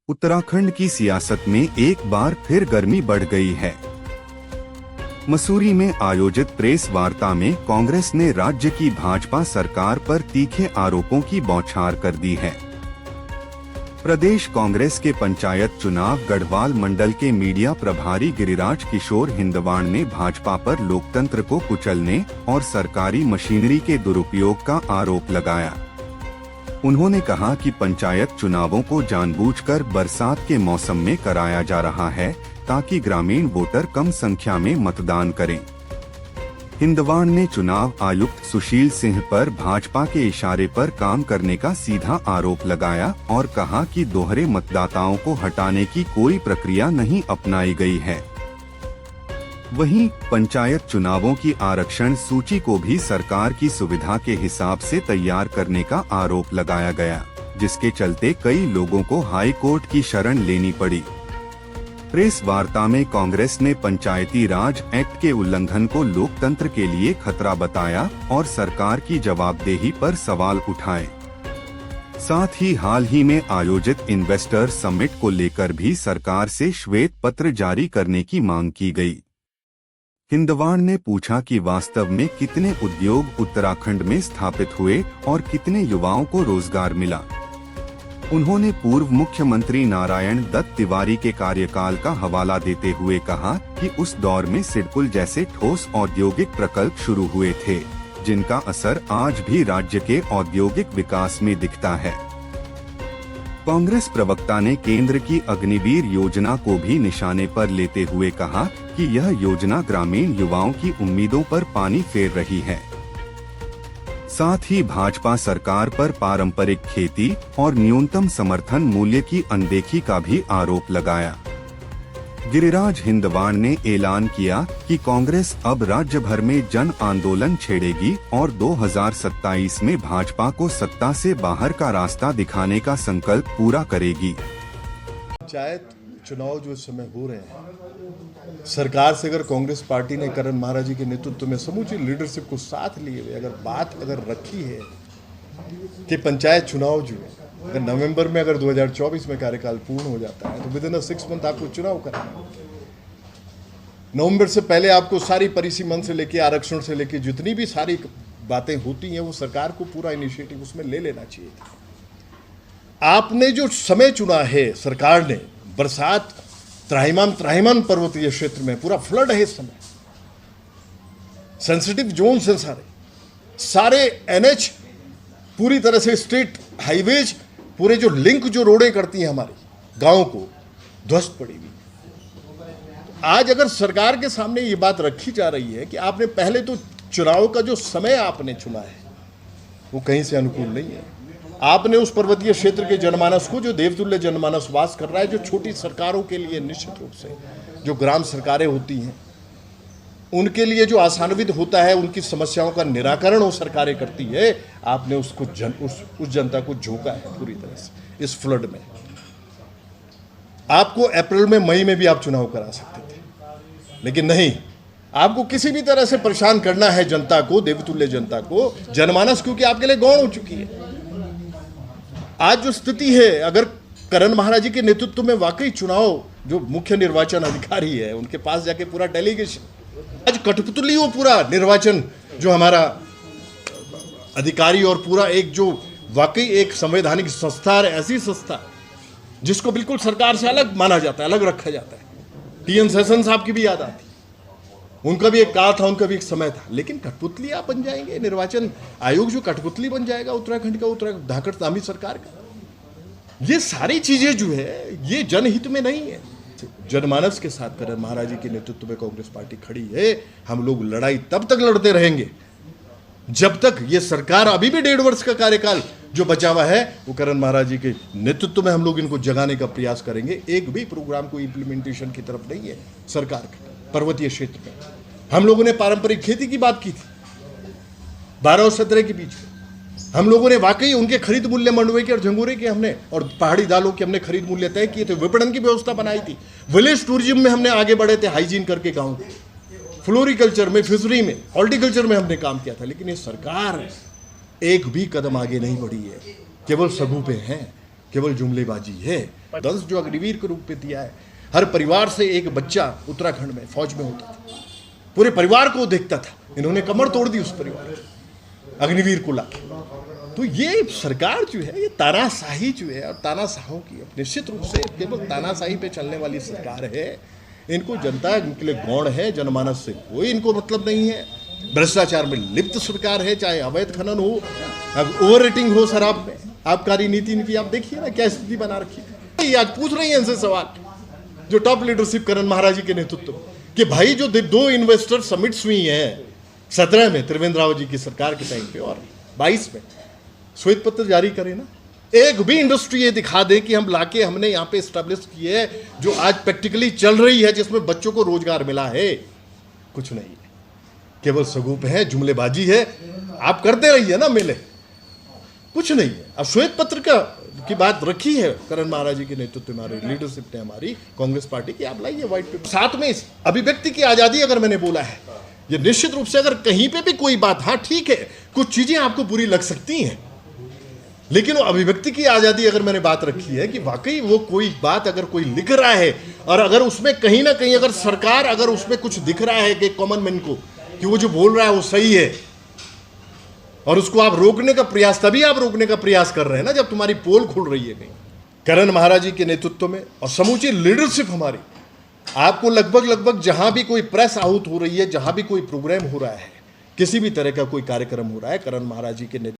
उत्तराखंड की सियासत में एक बार फिर गर्मी बढ़ गई है। मसूरी में आयोजित प्रेस वार्ता में कांग्रेस ने राज्य की भाजपा सरकार पर तीखे आरोपों की बौछार कर दी है। प्रदेश कांग्रेस के पंचायत चुनाव गढ़वाल मंडल के मीडिया प्रभारी गिरिराज किशोर हिंदवाण ने भाजपा पर लोकतंत्र को कुचलने और सरकारी मशीनरी के दुरुपयोग का आरोप लगाया। उन्होंने कहा कि पंचायत चुनावों को जानबूझकर बरसात के मौसम में कराया जा रहा है ताकि ग्रामीण वोटर कम संख्या में मतदान करें। हिंदवाण ने चुनाव आयुक्त सुशील सिंह पर भाजपा के इशारे पर काम करने का सीधा आरोप लगाया और कहा कि दोहरे मतदाताओं को हटाने की कोई प्रक्रिया नहीं अपनाई गई है। वहीं पंचायत चुनावों की आरक्षण सूची को भी सरकार की सुविधा के हिसाब से तैयार करने का आरोप लगाया गया, जिसके चलते कई लोगों को हाई कोर्ट की शरण लेनी पड़ी। प्रेस वार्ता में कांग्रेस ने पंचायती राज एक्ट के उल्लंघन को लोकतंत्र के लिए खतरा बताया और सरकार की जवाबदेही पर सवाल उठाए। साथ ही हाल ही में आयोजित इन्वेस्टर समिट को लेकर भी सरकार से श्वेत पत्र जारी करने की मांग की गई। हिंदवाण ने पूछा कि वास्तव में कितने उद्योग उत्तराखंड में स्थापित हुए और कितने युवाओं को रोजगार मिला। उन्होंने पूर्व मुख्यमंत्री नारायण दत्त तिवारी के कार्यकाल का हवाला देते हुए कहा कि उस दौर में सिडकुल जैसे ठोस औद्योगिक प्रकल्प शुरू हुए थे, जिनका असर आज भी राज्य के औद्योगिक विकास में दिखता है। कांग्रेस प्रवक्ता ने केंद्र की अग्निवीर योजना को भी निशाने पर लेते हुए कहा कि यह योजना ग्रामीण युवाओं की उम्मीदों पर पानी फेर रही है। साथ ही भाजपा सरकार पर पारंपरिक खेती और न्यूनतम समर्थन मूल्य की अनदेखी का भी आरोप लगाया। गिरिराज हिंदवाण ने ऐलान किया कि कांग्रेस अब राज्य भर में जन आंदोलन छेड़ेगी और 2027 में भाजपा को सत्ता से बाहर का रास्ता दिखाने का संकल्प पूरा करेगी। पंचायत चुनाव जो इस समय हो रहे हैं, सरकार से अगर कांग्रेस पार्टी ने करण महाराज जी के नेतृत्व में समूची लीडरशिप को साथ लिए हुए अगर रखी है कि पंचायत चुनाव जो है अगर नवंबर में अगर 2024 में कार्यकाल पूर्ण हो जाता है तो विद इन 6 मंथ आपको चुनाव करना है। नवंबर से पहले आपको सारी परिसीमन से लेके आरक्षण से लेके जितनी भी सारी बातें होती हैं वो सरकार को पूरा इनिशिएटिव उसमें ले लेना चाहिए था। आपने जो समय चुना है सरकार ने, बरसात त्राहिमाम पर्वतीय क्षेत्र में पूरा फ्लड है इस समय, सेंसिटिव जोन है, सारे एनएच पूरी तरह से स्टेट हाईवेज पूरे जो लिंक जो रोडें करती हैं हमारे गांव को ध्वस्त पड़ी हुई। आज अगर सरकार के सामने ये बात रखी जा रही है कि आपने पहले तो चुनाव का जो समय आपने चुना है वो कहीं से अनुकूल नहीं है। आपने उस पर्वतीय क्षेत्र के जनमानस को, जो देवतुल्य जनमानस वास कर रहा है, जो छोटी सरकारों के लिए निश्चित रूप से जो ग्राम सरकारें होती हैं उनके लिए जो आसान्वित होता है, उनकी समस्याओं का निराकरण वो सरकारें करती है, आपने उसको उस जनता को झोंका है पूरी तरह से इस फ्लड में। आपको अप्रैल में मई में भी आप चुनाव करा सकते थे, लेकिन नहीं, आपको किसी भी तरह से परेशान करना है जनता को, देवतुल्य जनता को, जनमानस क्योंकि आपके लिए गौण हो चुकी है। आज जो स्थिति है, अगर करण महाराज जी के नेतृत्व में वाकई चुनाव जो मुख्य निर्वाचन अधिकारी है उनके पास जाके पूरा डेलीगेशन, आज कठपुतली हो पूरा निर्वाचन जो हमारा अधिकारी और पूरा एक जो वाकई एक संवैधानिक संस्था है, ऐसी संस्था जिसको बिल्कुल सरकार से अलग माना जाता है, अलग रखा जाता है। टीएन सेशन साहब की भी याद आती, उनका भी एक काल था, उनका भी एक समय था, लेकिन कठपुतली आप बन जाएंगे। निर्वाचन आयोग जो कठपुतली बन जाएगा उत्तराखंड का, धाकड़तामी सरकार का। ये सारी चीजें जो है ये जनहित में नहीं है। जनमानस के साथ करण महाराज जी के नेतृत्व में कांग्रेस पार्टी खड़ी है। हम लोग लड़ाई तब तक लड़ते रहेंगे जब तक ये सरकार, अभी भी 1.5 वर्ष का कार्यकाल जो बचा हुआ है वो करण महाराज जी के नेतृत्व में हम लोग इनको जगाने का प्रयास करेंगे। एक भी प्रोग्राम को इम्प्लीमेंटेशन की तरफ नहीं है सरकार का। पर्वतीय क्षेत्र में हम लोगों ने पारंपरिक खेती की बात की थी 12 और 17 के बीच में। हम लोगों ने वाकई उनके खरीद मूल्य मंडवे के और झंगोरे के हमने और पहाड़ी दालों के हमने खरीद मूल्य तय किए थे, विपणन की व्यवस्था बनाई थी, विलेज टूरिज्म में हमने आगे बढ़े थे, हाइजीन करके गाँव, फ्लोरिकल्चर में, फिशरी में, हॉर्टिकल्चर में हमने काम किया था। लेकिन ये सरकार एक भी कदम आगे नहीं बढ़ी है, केवल सगु पे हैं। केवल जुमलेबाजी है। 10 जो अग्निवीर के रूप में दिया है, हर परिवार से एक बच्चा उत्तराखंड में फौज में होता था, पूरे परिवार को देखता था। इन्होंने कमर तोड़ दी उस परिवार की, अग्निवीर को लाके। तो ये सरकार जो है, ये तानाशाही जो है, और तानाशाहों की निश्चित रूप से केवल तानाशाही पे चलने वाली सरकार है। इनको जनता के लिए गौण है, जनमानस से कोई इनको मतलब नहीं है। भ्रष्टाचार में लिप्त सरकार है, चाहे अवैध खनन हो, ओवर रेटिंग हो शराब में, आबकारी नीति इनकी आप देखिए ना क्या स्थिति बना रखी है। ये आज पूछ रही है इनसे सवाल, जो टॉप लीडरशिप करण महाराज जी के नेतृत्व में, कि भाई जो 2 इन्वेस्टर समिट्स हुई हैं 17 में त्रिवेंद्र रावत जी की सरकार के टाइम पे और 22 में, श्वेत पत्र जारी करें ना। एक भी इंडस्ट्री ये दिखा दे कि हम लाके हमने यहाँ पे एस्टेब्लिश की है जो आज प्रैक्टिकली चल रही है, जिसमें बच्चों को रोजगार मिला है। कुछ नहीं है, केवल सगुप है, जुमलेबाजी है। आप करते रहिए ना मेले, कुछ नहीं है। अब श्वेत पत्र की बात रखी है करण महाराज जी के नेतृत्व में हमारी लीडरशिप ने, हमारी कांग्रेस पार्टी की, आप लाइए व्हाइट पेपर। साथ में अभिव्यक्ति की आजादी अगर मैंने बोला है, ये निश्चित रूप से अगर कहीं पे भी कोई बात, हाँ ठीक है कुछ चीजें आपको बुरी लग सकती हैं, लेकिन वो अभिव्यक्ति की आजादी अगर मैंने बात रखी है कि वाकई वो कोई बात अगर कोई लिख रहा है और अगर उसमें कहीं ना कहीं अगर सरकार अगर उसमें कुछ दिख रहा है कि कॉमन मैन को कि वो जो बोल रहा है वो सही है और उसको आप रोकने का प्रयास, तभी आप रोकने का प्रयास कर रहे हैं ना जब तुम्हारी पोल खुल रही है कहीं। करण महाराज जी के नेतृत्व में और समूची लीडरशिप हमारी, आपको लगभग जहां भी कोई प्रेस आहूत हो रही है, जहां भी कोई प्रोग्राम हो रहा है, किसी भी तरह का कोई कार्यक्रम हो रहा है, करण महाराज जी के नेतृत्व